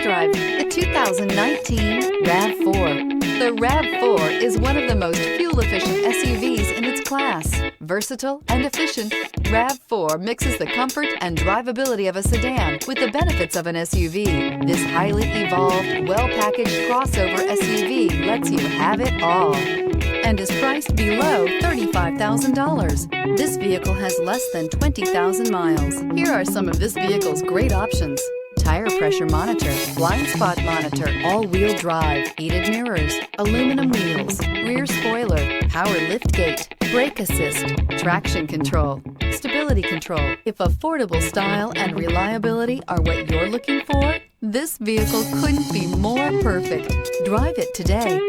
drive the 2019 RAV4. The RAV4 is one of the most fuel-efficient SUVs in its class. Versatile and efficient, RAV4 mixes the comfort and drivability of a sedan with the benefits of an SUV. This highly evolved, well-packaged crossover SUV lets you have it all and is priced below $35,000. This vehicle has less than 20,000 miles. Here are some of this vehicle's great options: tire pressure monitor, blind spot monitor, all-wheel drive, heated mirrors, aluminum wheels, rear spoiler, power liftgate, brake assist, traction control, stability control. If affordable style and reliability are what you're looking for, this vehicle couldn't be more perfect. Drive it today.